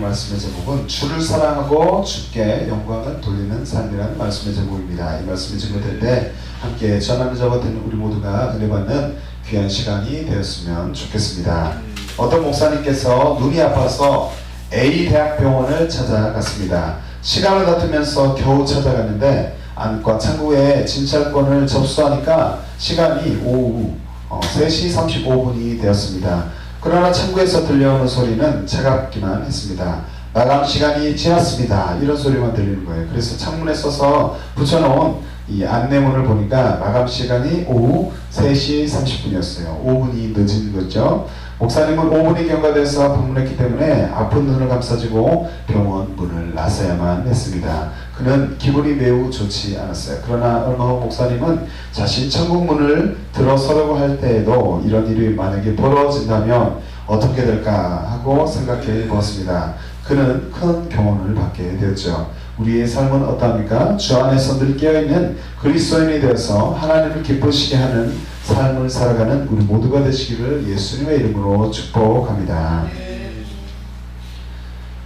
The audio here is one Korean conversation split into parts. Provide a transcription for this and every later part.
말씀의 제목은 주를 사랑하고 주께 영광을 돌리는 삶이라는 말씀의 제목입니다. 이 말씀이 증거될 때 함께 전하는 자와 되는 우리 모두가 은혜받는 귀한 시간이 되었으면 좋겠습니다. 어떤 목사님께서 눈이 아파서 A대학병원을 찾아갔습니다. 시간을 다투면서 겨우 찾아갔는데 안과 창구에 진찰권을 접수하니까 시간이 오후 3시 35분이 되었습니다. 그러나 창구에서 들려오는 소리는 차갑기만 했습니다. 마감 시간이 지났습니다. 이런 소리만 들리는 거예요. 그래서 창문에 써서 붙여놓은 이 안내문을 보니까 마감 시간이 오후 3시 30분이었어요. 5분이 늦은 거죠. 목사님은 5분이 경과돼서 방문했기 때문에 아픈 눈을 감싸주고 병원 문을 나서야만 했습니다. 그는 기분이 매우 좋지 않았어요. 그러나 얼마 후 목사님은 자신 천국 문을 들어서려고 할 때에도 이런 일이 만약에 벌어진다면 어떻게 될까 하고 생각해 보았습니다. 그는 큰 교훈을 받게 되었죠. 우리의 삶은 어떠합니까? 주 안에서 늘 깨어있는 그리스도인이 되어서 하나님을 기쁘시게 하는 삶을 살아가는 우리 모두가 되시기를 예수님의 이름으로 축복합니다.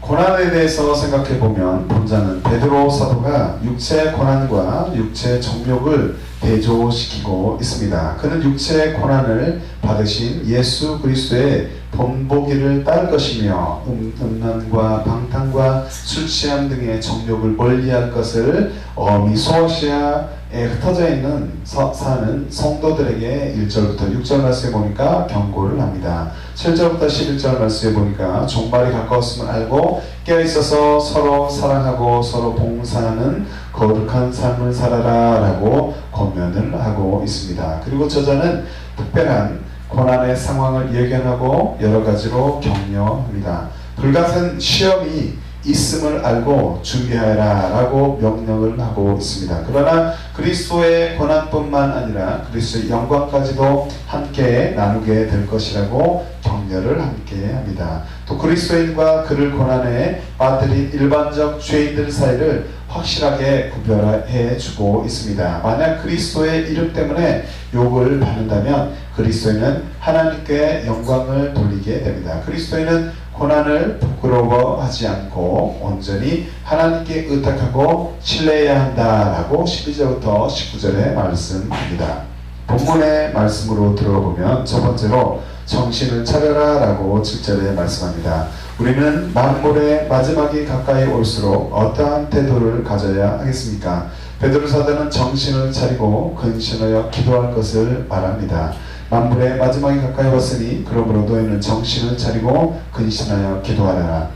고난에 대해서 생각해보면 본자는 베드로 사도가 육체의 고난과 육체의 정욕을 대조시키고 있습니다. 그는 육체의 고난을 받으신 예수 그리스도의 본보기를 따를 것이며 음란과 방탕과 술 취함 등의 정욕을 멀리할 것을 미소아시아에 흩어져 있는 사는 성도들에게 1절부터 6절 말씀에 보니까 경고를 합니다. 7절부터 11절 말씀에 보니까 종말이 가까웠음을 알고 깨어있어서 서로 사랑하고 서로 봉사하는 거룩한 삶을 살아라 라고 권면을 하고 있습니다. 그리고 저자는 특별한 고난의 상황을 예견하고 여러 가지로 격려합니다. 불같은 시험이 있음을 알고 준비하여라 라고 명령을 하고 있습니다. 그러나 그리스도의 고난뿐만 아니라 그리스도의 영광까지도 함께 나누게 될 것이라고 격려를 함께 합니다. 또 그리스도인과 그를 고난에 빠뜨린 일반적 죄인들 사이를 확실하게 구별해 주고 있습니다. 만약 그리스도의 이름 때문에 욕을 받는다면 그리스도인은 하나님께 영광을 돌리게 됩니다. 그리스도인은 고난을 부끄러워하지 않고 온전히 하나님께 의탁하고 신뢰해야 한다라고 12절부터 19절에 말씀합니다. 본문의 말씀으로 들어보면 첫 번째로 정신을 차려라 라고 7절에 말씀합니다. 우리는 만물의 마지막이 가까이 올수록 어떠한 태도를 가져야 하겠습니까? 베드로 사도는 정신을 차리고 근신하여 기도할 것을 말합니다. 만물의 마지막이 가까이 왔으니 그러므로 너희는 정신을 차리고 근신하여 기도하라.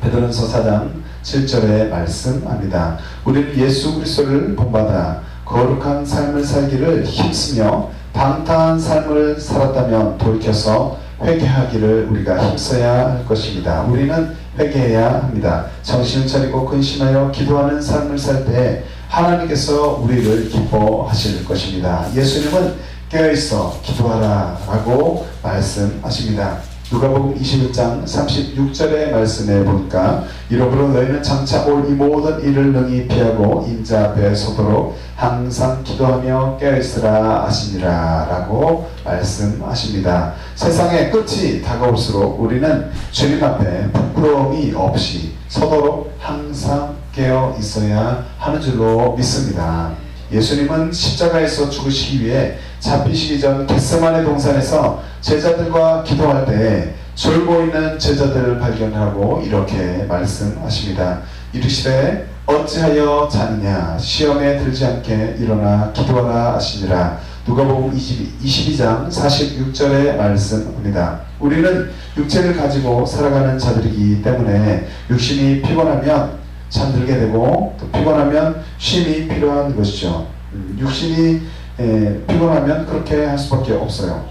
베드로전서 4장 7절에 말씀합니다. 우리는 예수 그리스도를 본받아 거룩한 삶을 살기를 힘쓰며 방탕한 삶을 살았다면 돌이켜서 회개하기를 우리가 힘써야 할 것입니다. 우리는 회개해야 합니다. 정신을 차리고 근신하여 기도하는 삶을 살 때 하나님께서 우리를 기뻐하실 것입니다. 예수님은 깨어있어 기도하라 라고 말씀하십니다. 누가복음 21장 36절의 말씀에 보니까 이러므로 너희는 장차 올 이 모든 일을 능히 피하고 인자 앞에 서도록 항상 기도하며 깨어있으라 하시니라 라고 말씀하십니다. 세상의 끝이 다가올수록 우리는 주님 앞에 부끄러움이 없이 서도록 항상 깨어 있어야 하는 줄로 믿습니다. 예수님은 십자가에서 죽으시기 위해 잡히시기 전 겟세마네 동산에서 제자들과 기도할 때 졸고 있는 제자들을 발견하고 이렇게 말씀하십니다. 이르시되 어찌하여 자느냐 시험에 들지 않게 일어나 기도하라 하시니라. 누가복음 22장 46절의 말씀입니다. 우리는 육체를 가지고 살아가는 자들이기 때문에 육신이 피곤하면 잠들게 되고 또 피곤하면 쉼이 필요한 것이죠. 육신이 피곤하면 그렇게 할 수밖에 없어요.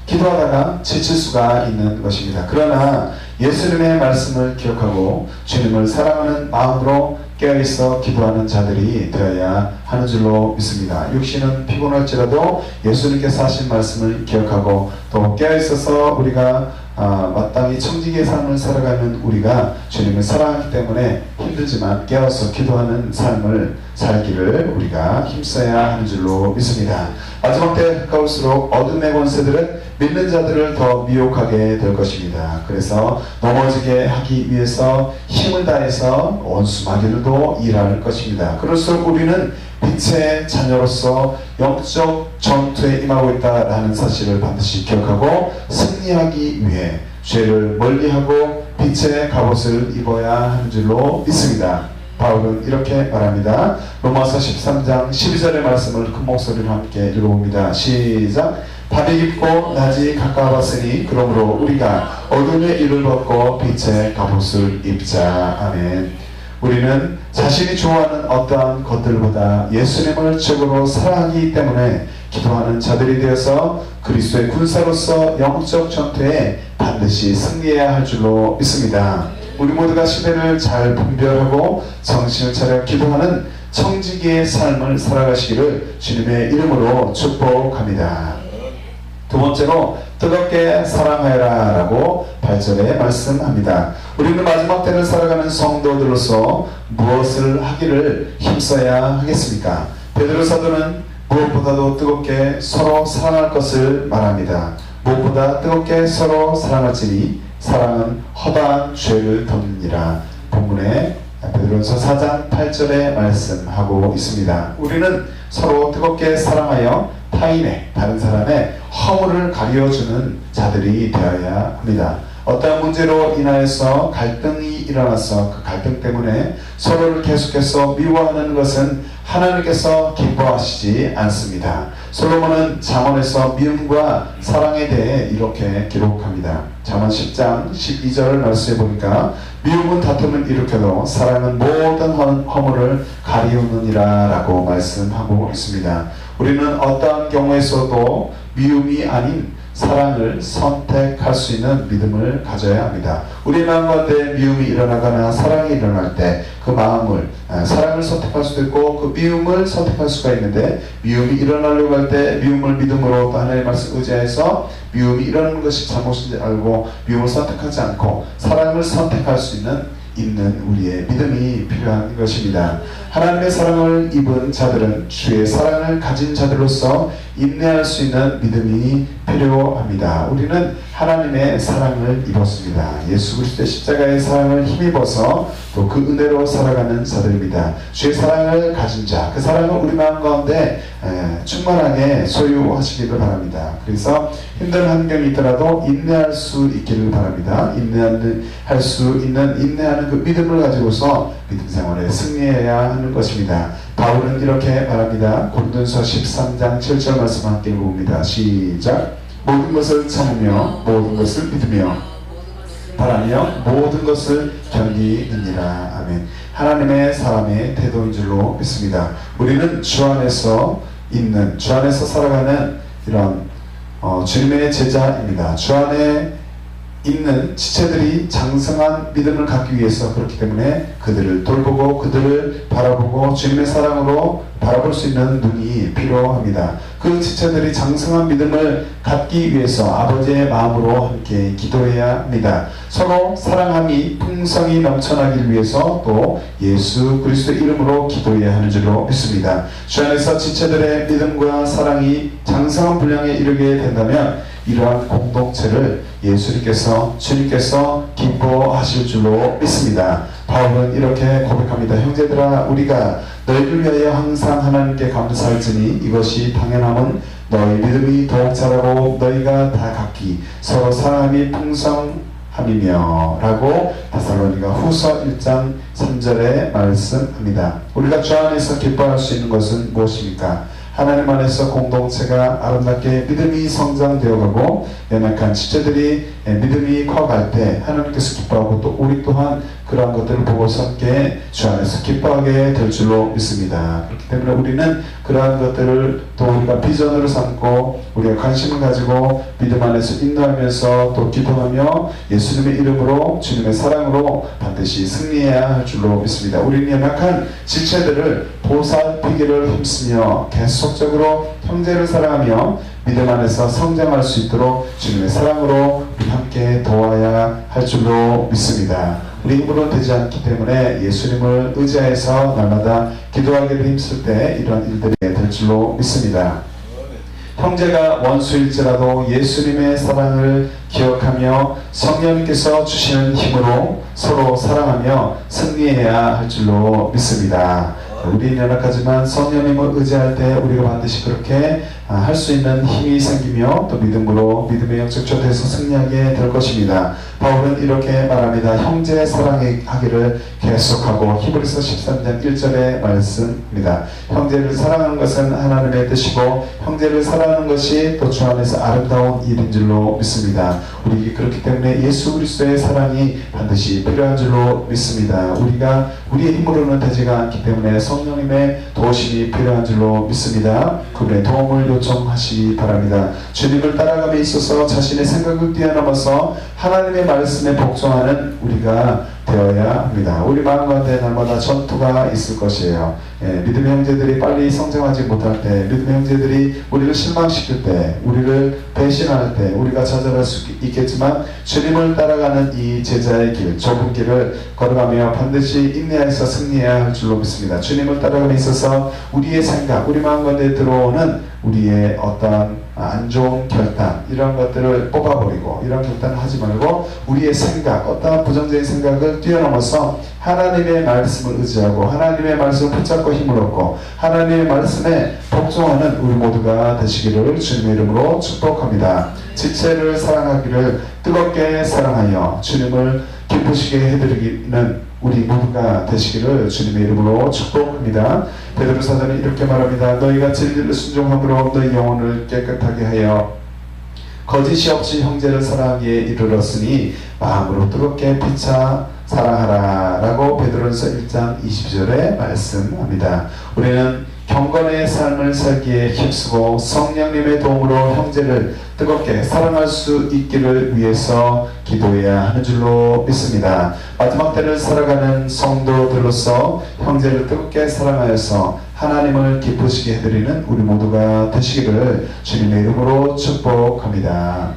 기도하다가 지칠 수가 있는 것입니다. 그러나 예수님의 말씀을 기억하고 주님을 사랑하는 마음으로 깨어있어 기도하는 자들이 되어야 하는 줄로 믿습니다. 육신은 피곤할지라도 예수님께서 하신 말씀을 기억하고 또 깨어있어서 우리가 마땅히 청지기의 삶을 살아가는 우리가 주님을 사랑하기 때문에 힘들지만 깨어서 기도하는 삶을 살기를 우리가 힘써야 하는 줄로 믿습니다. 마지막 때에 가까울수록 어둠의 권세들은 믿는 자들을 더 미혹하게 될 것입니다. 그래서 넘어지게 하기 위해서 힘을 다해서 원수마귀들도 일할 것입니다. 그럴수록 우리는 빛의 자녀로서 영적 전투에 임하고 있다라는 사실을 반드시 기억하고 승리하기 위해 죄를 멀리하고 빛의 갑옷을 입어야 하는 줄로 믿습니다. 바울은 이렇게 말합니다. 로마서 13장 12절의 말씀을 큰 목소리로 함께 읽어봅니다. 시작. 밤이 깊고 낮이 가까웠으니 그러므로 우리가 어둠의 일을 벗고 빛의 갑옷을 입자. 아멘. 우리는 자신이 좋아하는 어떠한 것들보다 예수님을 최고로 사랑하기 때문에 기도하는 자들이 되어서 그리스도의 군사로서 영적 전투에 반드시 승리해야 할 줄로 믿습니다. 우리 모두가 시대를 잘 분별하고 정신을 차려 기도하는 청지기의 삶을 살아가시기를 주님의 이름으로 축복합니다. 두 번째로 뜨겁게 사랑하여라 라고 8절에 말씀합니다. 우리는 마지막 때를 살아가는 성도들로서 무엇을 하기를 힘써야 하겠습니까? 베드로 사도는 무엇보다도 뜨겁게 서로 사랑할 것을 말합니다. 무엇보다 뜨겁게 서로 사랑할지니 사랑은 허다한 죄를 덮느니라. 본문에 베드로전서 4장 8절에 말씀하고 있습니다. 우리는 서로 뜨겁게 사랑하여 타인의 다른 사람의 허물을 가려주는 자들이 되어야 합니다. 어떠한 문제로 인하여서 갈등이 일어나서 그 갈등 때문에 서로를 계속해서 미워하는 것은 하나님께서 기뻐하시지 않습니다. 솔로몬은 잠언에서 미움과 사랑에 대해 이렇게 기록합니다. 잠언 10장 12절을 말씀해 보니까 미움은 다툼을 일으켜도 사랑은 모든 허물을 가리우느니라 라고 말씀하고 있습니다. 우리는 어떠한 경우에서도 미움이 아닌 사랑을 선택할 수 있는 믿음을 가져야 합니다. 우리 마음 가운데 미움이 일어나거나 사랑이 일어날 때 그 마음을 사랑을 선택할 수도 있고 그 미움을 선택할 수가 있는데 미움이 일어나려고 할 때 미움을 믿음으로 또 하나님의 말씀 의지해서 미움이 일어나는 것이 잘못인지 알고 미움을 선택하지 않고 사랑을 선택할 수 있는 우리의 믿음이 필요한 것입니다. 하나님의 사랑을 입은 자들은 주의 사랑을 가진 자들로서 인내할 수 있는 믿음이 필요합니다. 우리는 하나님의 사랑을 입었습니다. 예수 그리스도의 십자가의 사랑을 힘입어서 또 그 은혜로 살아가는 자들입니다. 주의 사랑을 가진 자, 그 사랑을 우리 마음 가운데 충만하게 소유하시기를 바랍니다. 그래서 힘든 환경이 있더라도 인내할 수 있기를 바랍니다. 인내할 수 있는 인내하는 그 믿음을 가지고서 믿음 생활에 승리해야 하는 것입니다. 바울은 이렇게 말합니다. 고린도전서 13장 7절 말씀 함께 읽어봅니다. 시작. 모든 것을 참으며 모든 것을 믿으며 바라며 모든 것을 견디느니라. 아멘. 하나님의 사람의 태도인 줄로 믿습니다. 우리는 주 안에서 있는, 주 안에서 살아가는 이런 주님의 제자입니다. 주 안에 있는 지체들이 장성한 믿음을 갖기 위해서 그렇기 때문에 그들을 돌보고 그들을 바라보고 주님의 사랑으로 바라볼 수 있는 눈이 필요합니다. 그 지체들이 장성한 믿음을 갖기 위해서 아버지의 마음으로 함께 기도해야 합니다. 서로 사랑함이 풍성히 넘쳐나길 위해서 또 예수 그리스도의 이름으로 기도해야 하는 줄로 믿습니다. 주 안에서 지체들의 믿음과 사랑이 장성한 분량에 이르게 된다면 이러한 공동체를 예수님께서 주님께서 기뻐하실 줄로 믿습니다. 바울은 이렇게 고백합니다. 형제들아 우리가 너희를 위하여 항상 하나님께 감사할지니 이것이 당연함은 너희 믿음이 더욱 자라고 너희가 다 각기 서로 사랑함이 풍성함이며 라고 데살로니가 후서 1장 3절에 말씀합니다. 우리가 주 안에서 기뻐할 수 있는 것은 무엇입니까? 하나님 안에서 공동체가 아름답게 믿음이 성장되어가고 연약한 지체들이 믿음이 커갈 때 하나님께서 기뻐하고 또 우리 또한 그러한 것들을 보고서 함께 주 안에서 기뻐하게 될 줄로 믿습니다. 그렇기 때문에 우리는 그러한 것들을 또 우리가 비전으로 삼고 우리가 관심을 가지고 믿음 안에서 인도하면서 또 기도하며 예수님의 이름으로 주님의 사랑으로 반드시 승리해야 할 줄로 믿습니다. 우리는 연약한 지체들을 보살피기를 힘쓰며 계속적으로 형제를 사랑하며 믿음 안에서 성장할 수 있도록 주님의 사랑으로 우리 함께 도와야 할 줄로 믿습니다. 우리 힘으로 되지 않기 때문에 예수님을 의지하여서 날마다 기도하기를 힘쓸 때 이런 일들이 될 줄로 믿습니다. 형제가 원수일지라도 예수님의 사랑을 기억하며 성령님께서 주시는 힘으로 서로 사랑하며 승리해야 할 줄로 믿습니다. 우리는 연약하지만 성령님을 의지할 때 우리가 반드시 그렇게 할 수 있는 힘이 생기며 또 믿음으로 믿음의 영적 전투에서 승리하게 될 것입니다. 바울은 이렇게 말합니다. 형제 사랑하기를 계속하고 히브리서 13장 1절의 말씀입니다. 형제를 사랑하는 것은 하나님의 뜻이고 형제를 사랑하는 것이 또 주 안에서 아름다운 일인 줄로 믿습니다. 우리 그렇기 때문에 예수 그리스도의 사랑이 반드시 필요한 줄로 믿습니다. 우리가 우리의 힘으로는 되지가 않기 때문에 성령님의 도우심이 필요한 줄로 믿습니다. 그분의 도움을 요청하시기 바랍니다. 주님을 따라감에 있어서 자신의 생각을 뛰어넘어서 하나님의 말씀에 복종하는 우리가 되어야 합니다. 우리 마음 가운데 날마다 전투가 있을 것이에요. 믿음의 형제들이 빨리 성장하지 못할 때, 믿음의 형제들이 우리를 실망시킬 때, 우리를 배신할 때 우리가 좌절할 수 있겠지만 주님을 따라가는 이 제자의 길, 좁은 길을 걸어가며 반드시 인내해서 승리해야 할 줄로 믿습니다. 주님을 따라감에 있어서 우리의 생각, 우리 마음 가운데 들어오는 우리의 어떤 안 좋은 결단, 이런 것들을 뽑아버리고 이런 결단을 하지 말고 우리의 생각, 어떠한 부정적인 생각을 뛰어넘어서 하나님의 말씀을 의지하고 하나님의 말씀을 붙잡고 힘을 얻고 하나님의 말씀에 복종하는 우리 모두가 되시기를 주님의 이름으로 축복합니다. 지체를 사랑하기를 뜨겁게 사랑하여 주님을 기쁘시게 해드리는 우리 모두가 되시기를 주님의 이름으로 축복합니다. 베드로 사도는 이렇게 말합니다. 너희가 진리를 순종함으로 너희 영혼을 깨끗하게 하여 거짓이 없이 형제를 사랑하기에 이르렀으니 마음으로 뜨겁게 피차 사랑하라 라고 베드로전서 1장 20절에 말씀합니다. 우리는 경건의 삶을 살기에 힘쓰고 성령님의 도움으로 형제를 뜨겁게 사랑할 수 있기를 위해서 기도해야 하는 줄로 믿습니다. 마지막 때를 살아가는 성도들로서 형제를 뜨겁게 사랑하여서 하나님을 기쁘시게 해드리는 우리 모두가 되시기를 주님의 이름으로 축복합니다.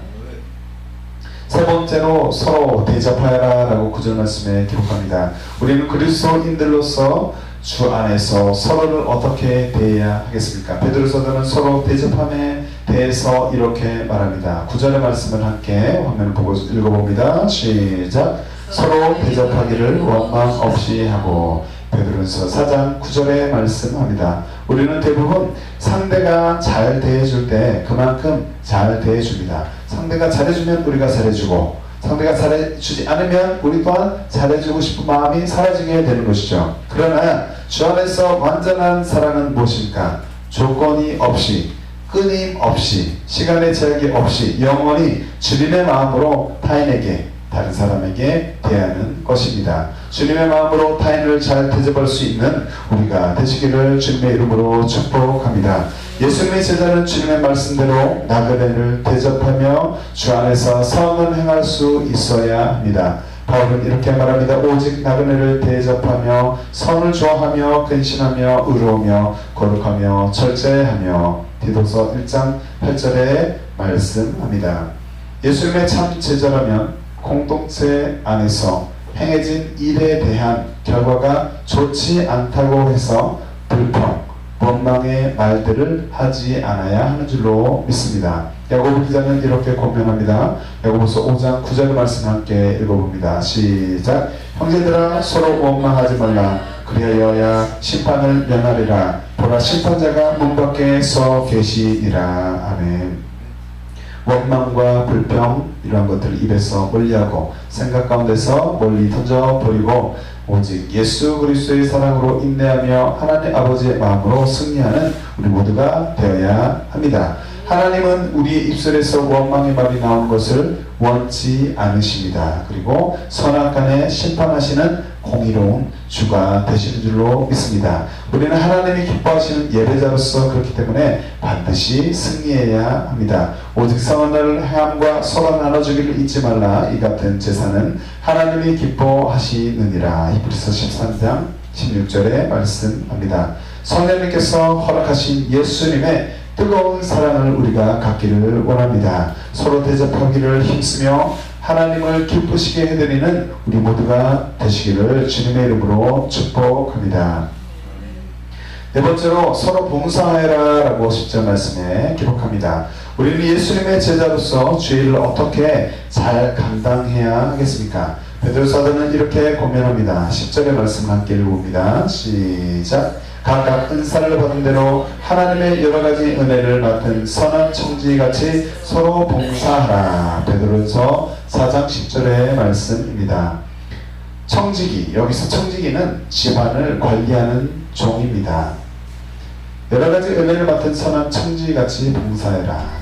세 번째로 서로 대접하여라 라고 구절 말씀에 기록합니다. 우리는 그리스도인들로서 주 안에서 서로를 어떻게 대해야 하겠습니까? 베드로서는 서로 대접함에 대해서 이렇게 말합니다. 구절의 말씀을 함께 화면을 보고 읽어봅니다. 시작. 서로 대접하기를 원망 없이 하고. 베드로전서 4장 9절에 말씀합니다. 우리는 대부분 상대가 잘 대해줄 때 그만큼 잘 대해줍니다. 상대가 잘해주면 우리가 잘해주고 상대가 잘해주지 않으면 우리 또한 잘해주고 싶은 마음이 사라지게 되는 것이죠. 그러나 주 안에서 완전한 사랑은 무엇입니까? 조건이 없이 끊임없이 시간의 제약이 없이 영원히 주님의 마음으로 타인에게 다른 사람에게 대하는 것입니다. 주님의 마음으로 타인을 잘 대접할 수 있는 우리가 되시기를 주님의 이름으로 축복합니다. 예수님의 제자는 주님의 말씀대로 나그네를 대접하며 주 안에서 선을 행할 수 있어야 합니다. 바울은 이렇게 말합니다. 오직 나그네를 대접하며 선을 좋아하며 근신하며 의로우며 거룩하며 절제하며. 디도서 1장 8절에 말씀합니다. 예수님의 참 제자라면 공동체 안에서 행해진 일에 대한 결과가 좋지 않다고 해서 불평, 원망의 말들을 하지 않아야 하는 줄로 믿습니다. 야고보 기자는 이렇게 권면합니다. 야고보서 5장 9절의 말씀 함께 읽어봅니다. 시작. 형제들아 서로 원망하지 말라. 그리하여야 심판을 면하리라. 보라 심판자가 문 밖에 서 계시니라. 아멘. 원망과 불평 이러한 것들을 입에서 멀리하고 생각 가운데서 멀리 던져버리고 오직 예수 그리스도의 사랑으로 인내하며 하나님 아버지의 마음으로 승리하는 우리 모두가 되어야 합니다. 하나님은 우리의 입술에서 원망의 말이 나오는 것을 원치 않으십니다. 그리고 선악간에 심판하시는 공의로운 주가 되시는 줄로 믿습니다. 우리는 하나님이 기뻐하시는 예배자로서 그렇기 때문에 반드시 승리해야 합니다. 오직 성한 날을 행함과 서로 나눠주기를 잊지 말라. 이 같은 제사는 하나님이 기뻐하시느니라. 히브리서 13장 16절에 말씀합니다. 성령님께서 허락하신 예수님의 뜨거운 사랑을 우리가 갖기를 원합니다. 서로 대접하기를 힘쓰며 하나님을 기쁘시게 해드리는 우리 모두가 되시기를 주님의 이름으로 축복합니다. 네 번째로 서로 봉사해라 라고 10절 말씀에 기록합니다. 우리는 예수님의 제자로서 주의 일을 어떻게 잘 감당해야 하겠습니까? 베드로 사도는 이렇게 고면합니다. 10절의 말씀 함께 읽어봅니다. 시작. 각각 은사를 받은 대로 하나님의 여러가지 은혜를 맡은 선한 청지기같이 서로 봉사하라. 베드로서 4장 10절의 말씀입니다. 청지기, 여기서 청지기는 집안을 관리하는 종입니다. 여러가지 은혜를 맡은 선한 청지기같이 봉사해라.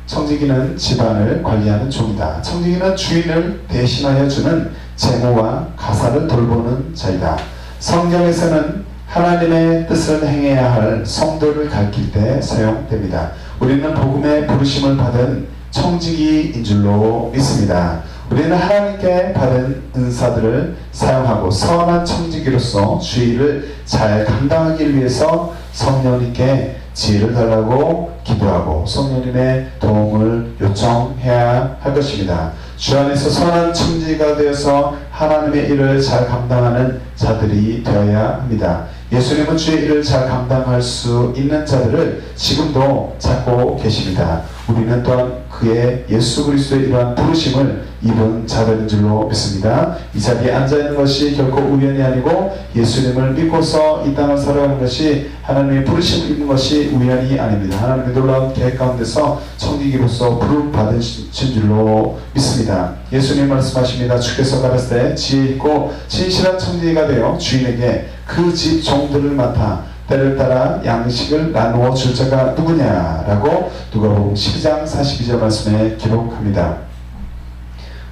청지기는 집안을 관리하는 종이다. 청지기는 주인을 대신하여 주는 재무와 가사를 돌보는 자이다. 성경에서는 하나님의 뜻을 행해야 할 성도를 가르칠 때 사용됩니다. 우리는 복음의 부르심을 받은 청지기인 줄로 믿습니다. 우리는 하나님께 받은 은사들을 사용하고 선한 청지기로서 주의를 잘 감당하기 위해서 성령님께 지혜를 달라고 기도하고 성령님의 도움을 요청해야 할 것입니다. 주 안에서 선한 청지기가 되어서 하나님의 일을 잘 감당하는 자들이 되어야 합니다. 예수님은 주의 일을 잘 감당할 수 있는 자들을 지금도 찾고 계십니다. 우리는 또한 그의 예수 그리스도의 이러한 부르심을 입은 자들인 줄로 믿습니다. 이 자리에 앉아있는 것이 결코 우연이 아니고 예수님을 믿고서 이 땅을 살아가는 것이 하나님의 부르심을 입는 것이 우연이 아닙니다. 하나님의 놀라운 계획 가운데서 청지기로서 부름받으신 줄로 믿습니다. 예수님 말씀하십니다. 주께서 가라사대 때 지혜 있고 진실한 청지기가 되어 주인에게 그 집 종들을 맡아 때를 따라 양식을 나누어 줄 자가 누구냐라고 누가복음 12장 42절 말씀에 기록합니다.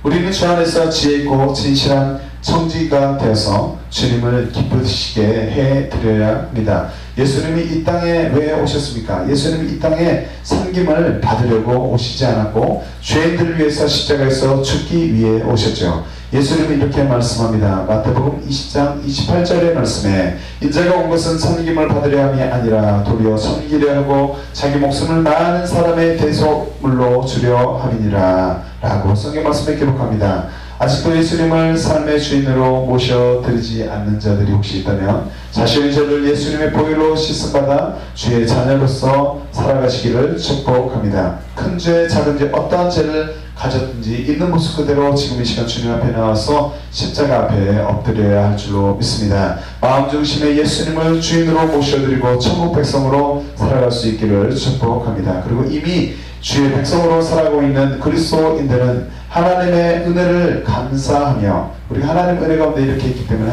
우리는 주 안에서 지혜 있고 진실한 청지기가 되어서 주님을 기쁘시게 해드려야 합니다. 예수님이 이 땅에 왜 오셨습니까? 예수님이 이 땅에 섬김을 받으려고 오시지 않았고 죄인들을 위해서 십자가에서 죽기 위해 오셨죠. 예수님은 이렇게 말씀합니다. 마태복음 20장 28절의 말씀에 인자가 온 것은 섬김을 받으려 함이 아니라 도리어 섬기려 하고 자기 목숨을 많은 사람의 대속물로 주려 함이니라 라고 성경 말씀에 기록합니다. 아직도 예수님을 삶의 주인으로 모셔드리지 않는 자들이 혹시 있다면 자신의 죄를 예수님의 보혈로 씻음받아 주의 자녀로서 살아가시기를 축복합니다. 큰 죄, 작은 죄, 어떠한 죄를 가졌든지 있는 모습 그대로 지금 이 시간 주님 앞에 나와서 십자가 앞에 엎드려야 할 줄로 믿습니다. 마음 중심에 예수님을 주인으로 모셔드리고 천국 백성으로 살아갈 수 있기를 축복합니다. 그리고 이미 주의 백성으로 살아가고 있는 그리스도인들은 하나님의 은혜를 감사하며 우리 하나님의 은혜 가운데 이렇게 있기 때문에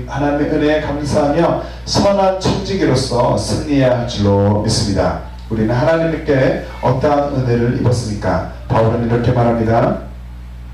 하나님의 은혜에 감사하며 선한 청지기로서 승리해야 할 줄로 믿습니다. 우리는 하나님께 어떠한 은혜를 입었습니까? 바울은 이렇게 말합니다.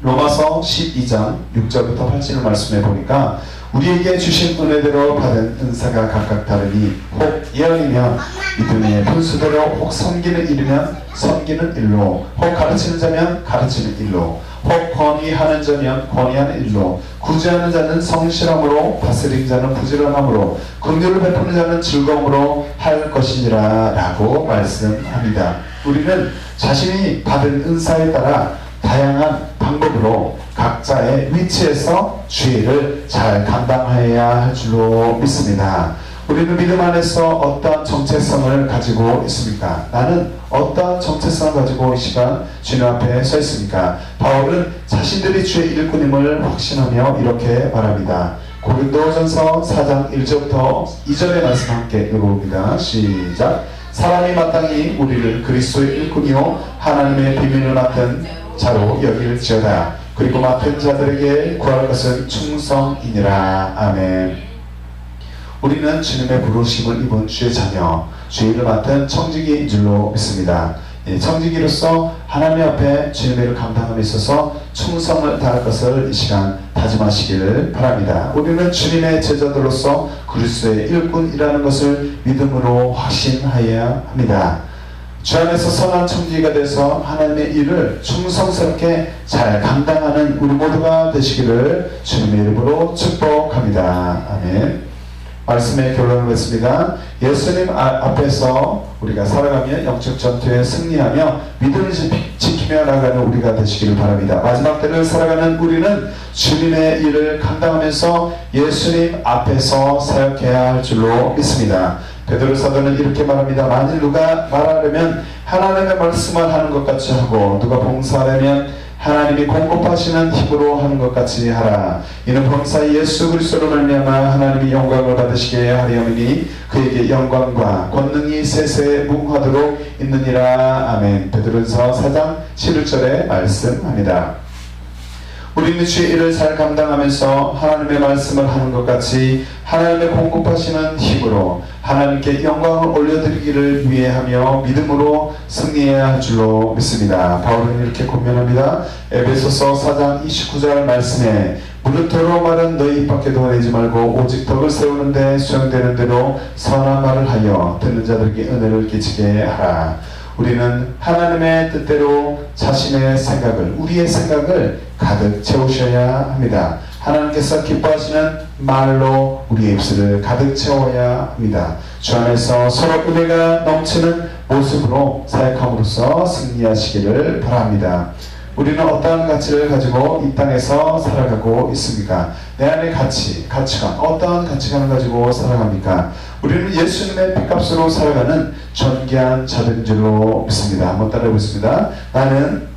로마서 12장 6절부터 8절 말씀해 보니까 우리에게 주신 은혜대로 받은 은사가 각각 다르니 혹 예언이면 믿음의 분수대로 혹 섬기는 일이면 섬기는 일로 혹 가르치는 자면 가르치는 일로 혹 권위하는 자면 권위하는 일로 구제하는 자는 성실함으로 다스리는 자는 부지런함으로 긍휼을 베푸는 자는 즐거움으로 할 것이니라 라고 말씀합니다. 우리는 자신이 받은 은사에 따라 다양한 방법으로 각자의 위치에서 주의를 잘 감당해야 할 줄로 믿습니다. 우리는 믿음 안에서 어떠한 정체성을 가지고 있습니까? 나는 어떠한 정체성을 가지고 이 시간 주님 앞에 서 있습니까? 바울은 자신들이 주의 일꾼임을 확신하며 이렇게 말합니다. 고린도전서 4장 1절부터 2절의 말씀 함께 읽어봅니다. 시작. 사람이 마땅히 우리를 그리스도의 일꾼이요 하나님의 비밀을 맡은 자로 여길지어다. 그리고 맡은 자들에게 구할 것은 충성이니라. 아멘. 우리는 주님의 부르심을 입은 주의 자녀, 주의 일을 맡은 청지기인 줄로 믿습니다. 청지기로서 하나님 앞에 주님의 일을 감당함에 있어서 충성을 다할 것을 이 시간 다짐하시기를 바랍니다. 우리는 주님의 제자들로서 그리스도의 일꾼이라는 것을 믿음으로 확신하여야 합니다. 주 안에서 선한 청지기가 돼서 하나님의 일을 충성스럽게 잘 감당하는 우리 모두가 되시기를 주님의 이름으로 축복합니다. 아멘. 말씀의 결론을 맺습니다. 예수님 앞에서 우리가 살아가며 영적 전투에 승리하며 믿음을 지키며 나가는 우리가 되시기를 바랍니다. 마지막 때를 살아가는 우리는 주님의 일을 감당하면서 예수님 앞에서 사역해야 할 줄로 믿습니다. 베드로 사도는 이렇게 말합니다. 만일 누가 말하려면 하나님의 말씀을 하는 것 같이 하고 누가 봉사하려면 하나님이 공급하시는 힘으로 하는 것 같이 하라. 이는 범사 예수 그리스도로 말미암아 하나님이 영광을 받으시게 하리오니 그에게 영광과 권능이 세세 무궁하도록 있느니라. 아멘. 베드로전서 4장 11절에 말씀합니다. 우리는 주의 일을 잘 감당하면서 하나님의 말씀을 하는 것 같이 하나님의 공급하시는 힘으로 하나님께 영광을 올려드리기를 위해 하며 믿음으로 승리해야 할 줄로 믿습니다. 바울은 이렇게 권면합니다. 에베소서 4장 29절 말씀에 무릇토록 말은 너희 입 밖에도 내지 말고 오직 덕을 세우는데 수용되는 대로 선한 말을 하여 듣는 자들에게 은혜를 끼치게 하라. 우리는 하나님의 뜻대로 자신의 생각을, 우리의 생각을 가득 채우셔야 합니다. 하나님께서 기뻐하시는 말로 우리의 입술을 가득 채워야 합니다. 주 안에서 서로 은혜가 넘치는 모습으로 사역함으로써 승리하시기를 바랍니다. 우리는 어떠한 가치를 가지고 이 땅에서 살아가고 있습니까? 내 안의 가치관, 어떠한 가치관을 가지고 살아갑니까? 우리는 예수님의 피값으로 살아가는 존귀한 자들인 줄로 믿습니다. 한번 따라해보겠습니다. 나는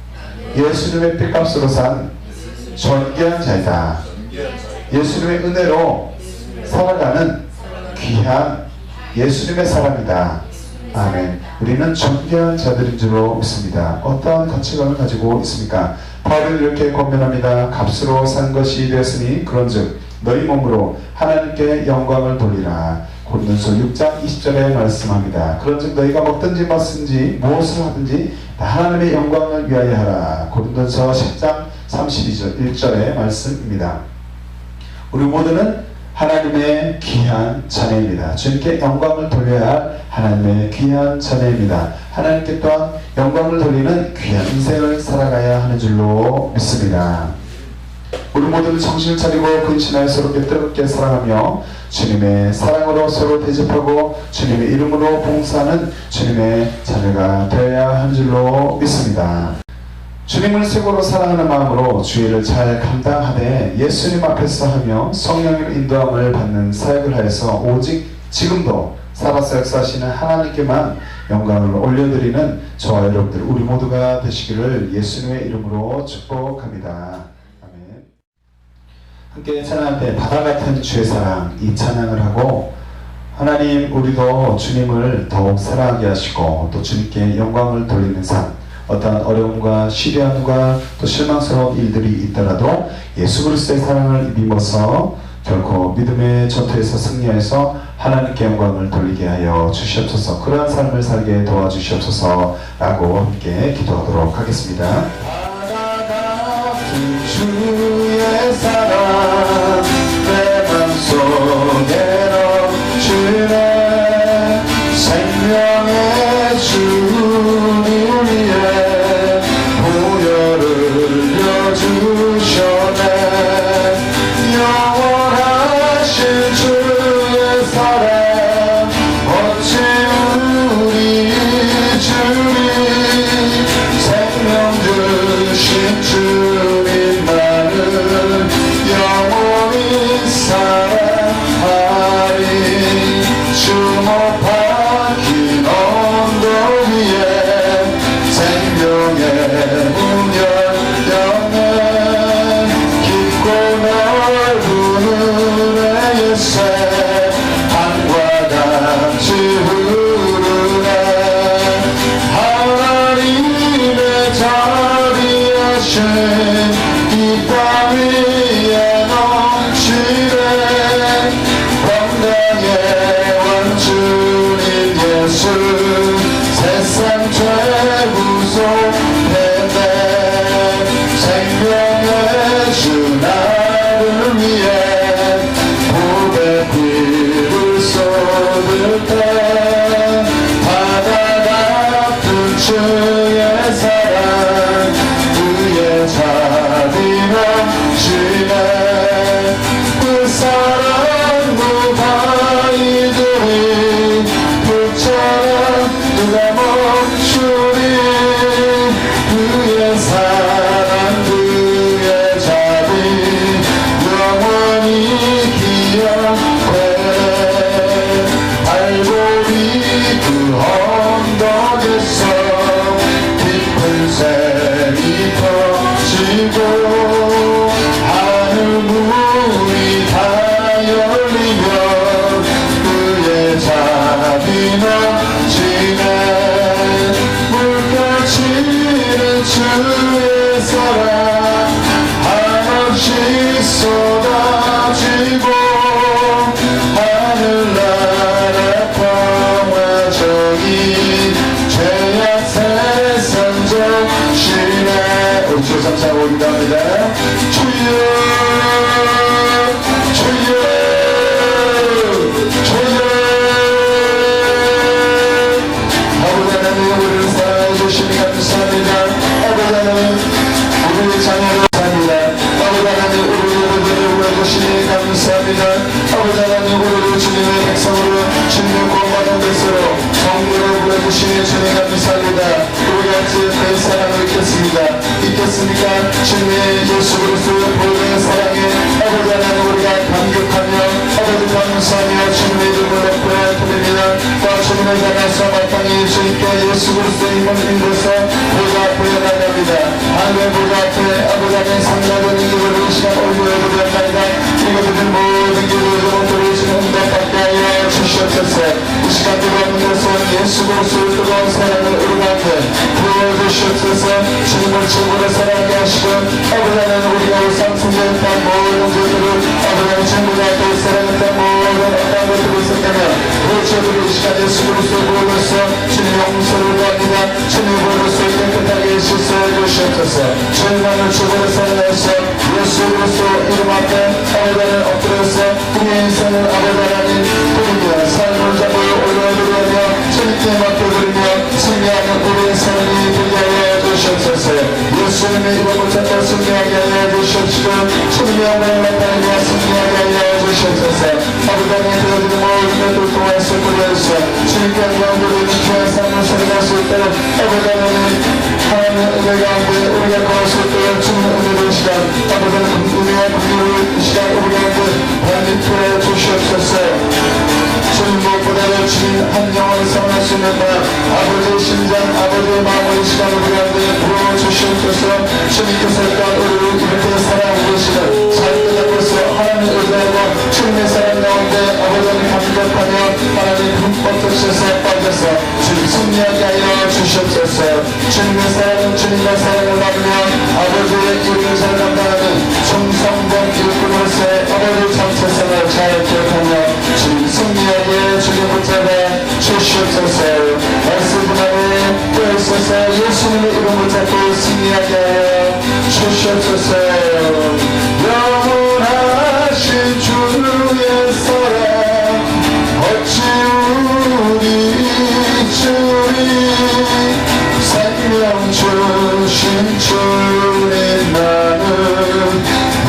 예수님의 피값으로 산 존귀한 자이다. 예수님의 은혜로 살아가는 귀한 예수님의 사람이다. 아멘. 우리는 존귀한 자들인 줄로 믿습니다. 어떠한 가치관을 가지고 있습니까? 바울은 이렇게 권면합니다. 값으로 산 것이 되었으니 그런즉 너희 몸으로 하나님께 영광을 돌리라. 고린도서 6장 20절에 말씀합니다. 그런즉 너희가 먹든지 마시든지 무엇을 하든지 다 하나님의 영광을 위하여 하라. 고린도서 10장 31절의 말씀입니다. 우리 모두는 하나님의 귀한 자녀입니다. 주님께 영광을 돌려야 할 하나님의 귀한 자녀입니다. 하나님께 또한 영광을 돌리는 귀한 인생을 살아가야 하는 줄로 믿습니다. 우리 모두는 정신을 차리고 근신하여 서로께 뜨겁게 사랑하며 주님의 사랑으로 서로 대접하고 주님의 이름으로 봉사하는 주님의 자녀가 되어야 하는 줄로 믿습니다. 주님을 최고로 사랑하는 마음으로 주의를 잘 감당하되 예수님 앞에서 하며 성령의 인도함을 받는 사역을 하여서 오직 지금도 살아서 역사하시는 하나님께만 영광을 올려드리는 저와 여러분들 우리 모두가 되시기를 예수님의 이름으로 축복합니다. 아멘. 함께 찬양할 바다 같은 주의 사랑 이 찬양을 하고 하나님 우리도 주님을 더욱 사랑하게 하시고 또 주님께 영광을 돌리는 삶 어떠한 어려움과 시련과 또 실망스러운 일들이 있더라도 예수 그리스도의 사랑을 입어서 결코 믿음의 전투에서 승리해서 하나님께 영광을 돌리게 하여 주시옵소서. 그러한 삶을 살게 도와주시옵소서 라고 함께 기도하도록 하겠습니다. 주의 사랑 내 맘속에 넘치네 생명의 주님 위에 보혈을 흘려주셨네 영원하신 주의 사랑 어찌 우리 주님 생명 주신 주님만 바다 같은 주의 사랑 그의 자비 넘치네 그 사랑 무바위들이 그처럼 누가 멈추리 그의 사랑 그의 자비 영원히 기억해 알고리 그 언덕에서 깊은 샘이 터지고 하늘 문이 다 열리며 그의 자비 넘치네 물결치는 주의 사랑 한없이 쏟아지고 하늘나라 평화적인 죄악 세상 적시네 우리 주 감사하고 기도합니다. 주여 주여 주여 아버지 하나님 우리를 사랑해 주시니 감사합니다. 아버지 하나님 우리의 자녀를 감사합니다. 아버지 하나님 우리를 구해주시니 감사합니다. 아버지 하나님 우리를 주님의 백성으로 주님의 구원받은 백성으로 성도로 구해주시니 주님 감사합니다. 우리가 그 사랑을 잊겠습니다. 잊겠습니까? 주님의 예수 그리스도의 보혈의 사랑에 아버지 하나님 우리가 감격하며 아버지 감사하며 주님의 이름을 높여 드립니다. 또 주님을 향해서 마땅히 주님께 예수 그리스도의 힘을 인도해서 보좌 앞에 나갑니다. 하늘의 보좌 앞에 아버지 하나님 상자되는 기도를 이 시간 올려드렸나이다. 이것들은 모든 기도를 들으시는 응답받게 하여 주시옵소서. 이 시간 뜨거운 것은 예수 그리스도의 뜨거운 사랑을 우리한테 보여주시옵소서. 주님을 최고로 사랑하게 하시고 아버지 하나님 우리가 우상 숭배했던 모든 죄들을 아버지 하나님 전부 다 사랑했던 모든 어떤 것들을 생각하며 그렇죠들이 이 시간 예수 그리스도의 보혈로서 주님 용서를 구합니다. 주님의 보혈로서 깨끗하게 씻어 주시옵소서. 주님만을 최고로 사랑하셔 예수 그리스도 이름 앞에 아버지 하나님 엎드려서 우리의 인생을 아버지 하나님 드리며 삶을 잡고 올려드리며 주님께 맡겨드리며 승리하는 우리의 삶이 되게 하여 주시옵소서. 예수님의 이름을 잡고 승리하게 하여 주시옵시고 주님의 영광을 나타내며 승리하게 하여 주시옵소서. 아버지 하나님 되어지는 모든 것들 통해서 돌려주셔 주님께 영광을 지켜야 삶을 살아갈 수 있도록 아버지 하나님 하나님의 은혜 가운데 우리가 거할 수 있도록 주님의 은혜를 시간 아버지 하나님 은혜와 긍휼을 이 시간 우리에게 반입해 주시옵소서. 주님 무엇보다도 주님 한 영혼을 사랑할 수 있는 바 아버지의 심장 아버지의 마음을 이 시간 우리한테 부어주시옵소서. 주님께서 또한 우리를 이렇게 사랑하고 계시는 잘 깨닫고서 하나님의 의지하고 주님의 사랑 가운데 아버지를 감격하며 하나님 흠뻑 드셔서 빠져서 주님 승리하게 하여 주시옵소서. 주님의 사랑은 주님과 사랑을 나누며 아버지의 이름을 잘 감당하는 충성된 일꾼으로서 아버지 정체성을 잘 기억하며 주님 승리하게 주님 붙잡아 주시옵소서. 말씀 분함에 껴있어서 예수님의 이름을 잡고 승리하게 하여 주시옵소서. 영원하신 주의 사랑 어찌 우리 잊으리 생명 주신 주님 나는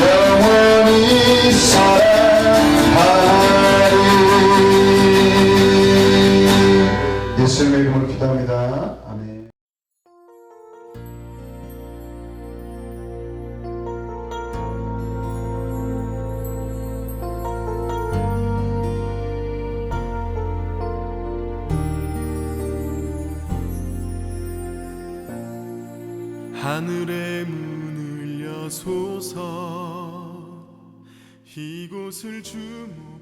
영원히 사랑하리. 예수님의 이름으로 기도합니다. 아멘. 하늘의 문을 여소서 이곳을 주목